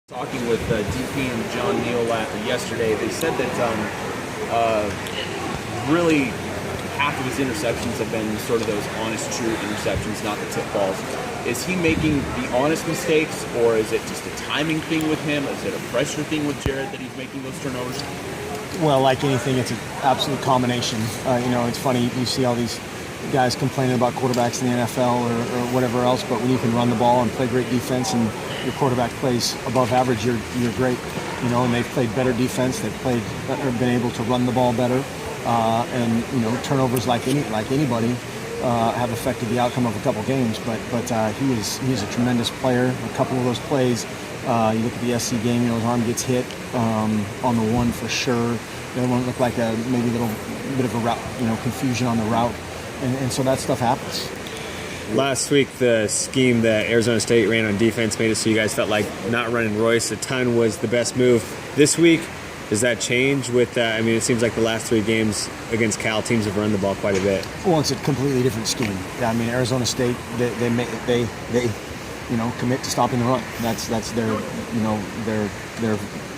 Talking with DP and John Neal yesterday, they said that really half of his interceptions have been sort of those honest, true interceptions, not the tip balls. Is he making the honest mistakes, or is it just a timing thing with him? Is it a pressure thing with Jared that he's making those turnovers? Well, like anything, it's an absolute combination. It's funny, you see all these guys complaining about quarterbacks in the NFL or whatever else, but when you can run the ball and play great defense and your quarterback plays above average, you're great. And they've played better defense. They've played or been able to run the ball better, and turnovers like anybody have affected the outcome of a couple games. But he's a tremendous player. A couple of those plays, you look at the SC game, his arm gets hit on the one for sure. The other one looked like maybe a little bit of a route, confusion on the route, and so that stuff happens. Last week, the scheme that Arizona State ran on defense made it so you guys felt like not running Royce a ton was the best move. This week, does that change with that? It seems like the last three games against Cal, teams have run the ball quite a bit. Well, it's a completely different scheme. Arizona State, they commit to stopping the run. That's their their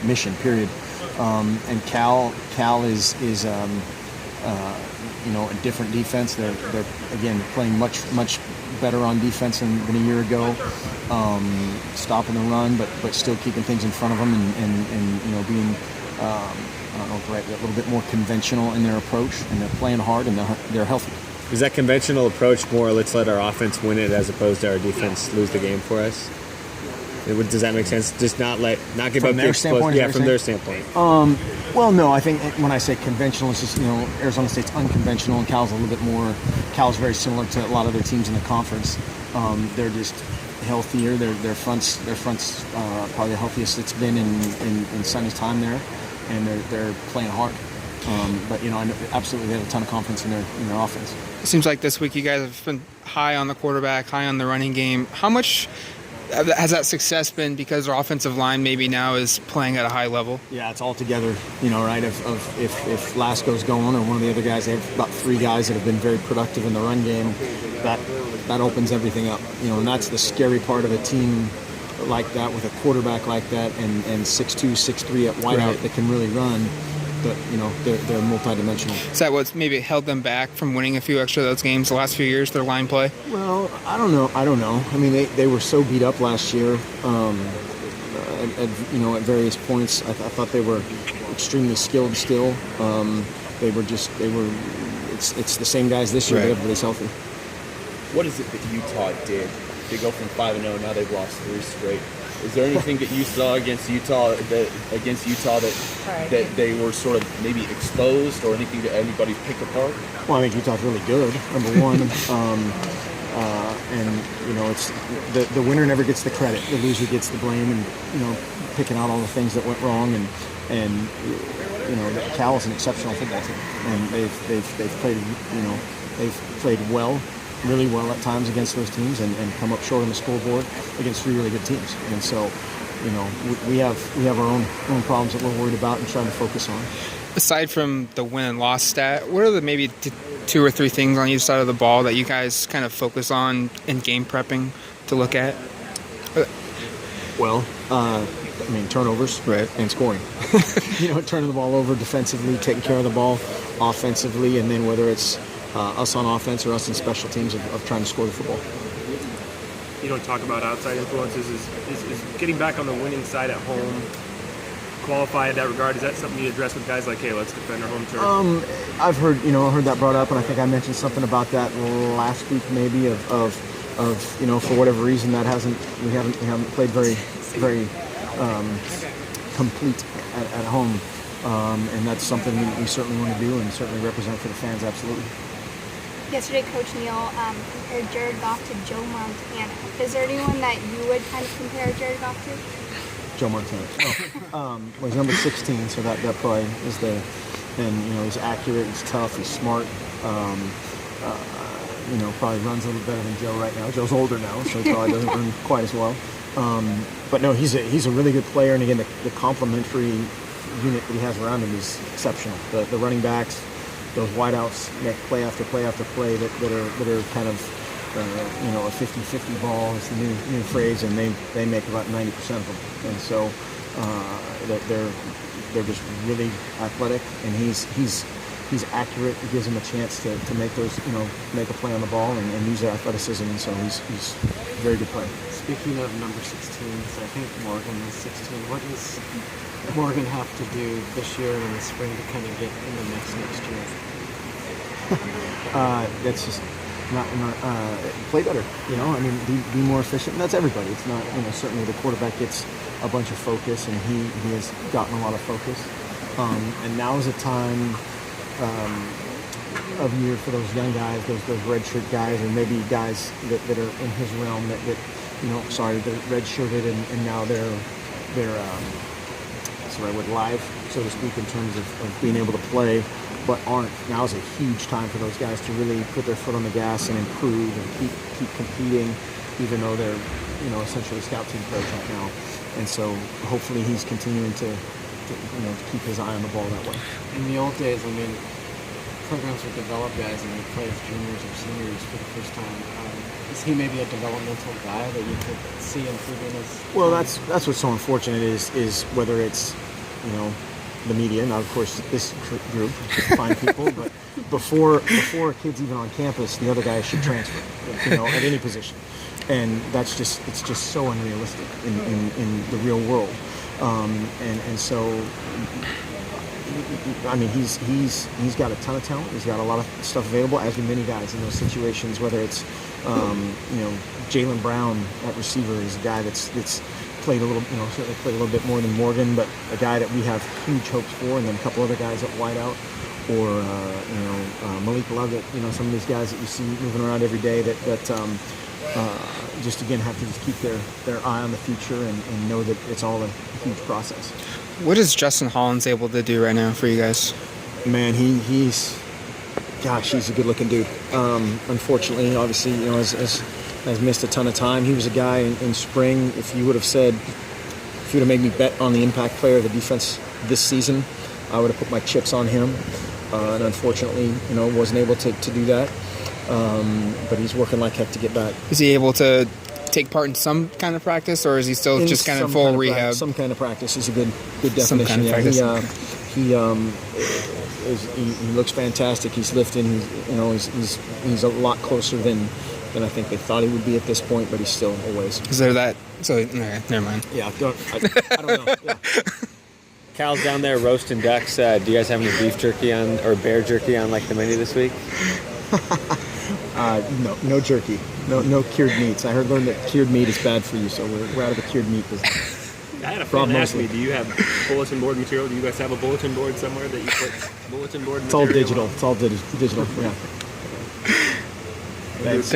mission. Period. And Cal is a different defense. They're again playing much better on defense than a year ago, stopping the run, but still keeping things in front of them and being I don't know if right, a little bit more conventional in their approach, and they're playing hard and they're healthy. Is that conventional approach more let's let our offense win it as opposed to our defense lose the game for us? Does that make sense? Just not give up the explosive. Yeah, from their standpoint. Well, no, I think when I say conventional, it's just Arizona State's unconventional, and Cal's a little bit more. Cal's very similar to a lot of other teams in the conference. They're just healthier. Their front's probably the healthiest it's been in Sonny's time there, and they're playing hard. But absolutely, they have a ton of confidence in their offense. It seems like this week you guys have been high on the quarterback, high on the running game. How much has that success been because our offensive line maybe now is playing at a high level? Yeah, it's all together, right? If Lasco's going or one of the other guys, they have about three guys that have been very productive in the run game. That opens everything up, and that's the scary part of a team like that with a quarterback like that and 6'2", 6'3" at wideout that can really run. But they're multidimensional. Is that what's maybe held them back from winning a few extra of those games the last few years, their line play? Well, I don't know. They were so beat up last year at various points. I thought they were extremely skilled still. It's the same guys this year, right. But everybody's healthy. What is it that Utah did? They go from 5-0, now they've lost 3 straight. Is there anything that you saw against Utah that they were sort of maybe exposed, or anything that anybody picked apart? Well, I think Utah's really good, number one. It's the winner never gets the credit. The loser gets the blame, and picking out all the things that went wrong. And Cal is an exceptional football team, and they've played well. Really well at times against those teams and come up short on the scoreboard against 3 really good teams. And so, we have our own problems that we're worried about and trying to focus on. Aside from the win and loss stat, what are the maybe 2 or 3 things on each side of the ball that you guys kind of focus on in game prepping to look at? Well, turnovers, right, and scoring. Turning the ball over defensively, taking care of the ball offensively, and then whether it's us on offense or us in special teams of trying to score the football. You don't talk about outside influences. Is getting back on the winning side at home qualify in that regard? Is that something you address with guys like, hey, let's defend our home turf? I've heard that brought up, and I think I mentioned something about that last week maybe of for whatever reason we haven't played very complete at home, and that's something we certainly want to do and certainly represent for the fans. Absolutely. Yesterday, Coach Neal compared Jared Goff to Joe Montana. Is there anyone that you would kind of compare Jared Goff to? Joe Montana. Well, he's number 16, so that probably is the. And he's accurate, he's tough, he's smart. Probably runs a little better than Joe right now. Joe's older now, so he probably doesn't run quite as well. But no, he's a really good player, and again, the complementary unit that he has around him is exceptional. The running backs, those wideouts make play after play after play that are kind of a 50-50 ball is the new phrase, and they make about 90% of them. And so they're just really athletic, and he's accurate. He gives them a chance to make those, make a play on the ball and use their athleticism. And so he's a very good player. Speaking of number 16s, I think Morgan is 16. What does Morgan have to do this year and in the spring to kind of get in the mix next year? That's just not play better. I mean, be more efficient. And that's everybody. It's not, certainly the quarterback gets a bunch of focus, and he has gotten a lot of focus. And now is a time of year for those young guys, those redshirt guys, and maybe guys that are in his realm that they're redshirted and now they're what's the right word, live, so to speak, in terms of being able to play, but aren't. Now is a huge time for those guys to really put their foot on the gas and improve and keep competing, even though they're essentially scout team players right now. And so hopefully he's continuing to keep his eye on the ball that way. In the old days, I mean, programs would develop guys and they'd play as juniors or seniors for the first time. Is he maybe a developmental guy that you could see improving his? Well, that's what's so unfortunate is whether it's the media. Now, of course, this group fine people, but before kids even on campus, the other guy should transfer, at any position, and it's just so unrealistic in the real world, and so. I mean, he's got a ton of talent. He's got a lot of stuff available, as do many guys in those situations. Whether it's Jalen Brown at receiver is a guy that's played a little, certainly played a little bit more than Morgan, but a guy that we have huge hopes for, and then a couple other guys at wideout, or Malik Lovett. Some of these guys that you see moving around every day that just again have to just keep their eye on the future and know that it's all a huge process. What is Justin Hollins able to do right now for you guys? Man, he's a good-looking dude. Unfortunately, obviously, has missed a ton of time. He was a guy in spring. If you would have made me bet on the impact player of the defense this season, I would have put my chips on him. And unfortunately, wasn't able to do that. But he's working like heck to get back. Is he able to take part in some kind of practice, or is he still just kind of full rehab? Some kind of practice is a good definition. Some kind of practice. He looks fantastic. He's lifting. He's a lot closer than I think they thought he would be at this point, but he's still a ways. Is there that? So okay, never mind. Yeah, I don't know. Yeah. Cal's down there roasting ducks. Do you guys have any beef jerky on or bear jerky on like the menu this week? No jerky. No cured meats. I learned that cured meat is bad for you, so we're out of the cured meat business. I had a friend ask me, do you have bulletin board material? Do you guys have a bulletin board somewhere that you put bulletin board material? It's all digital. It's all digital. Yeah. Thanks.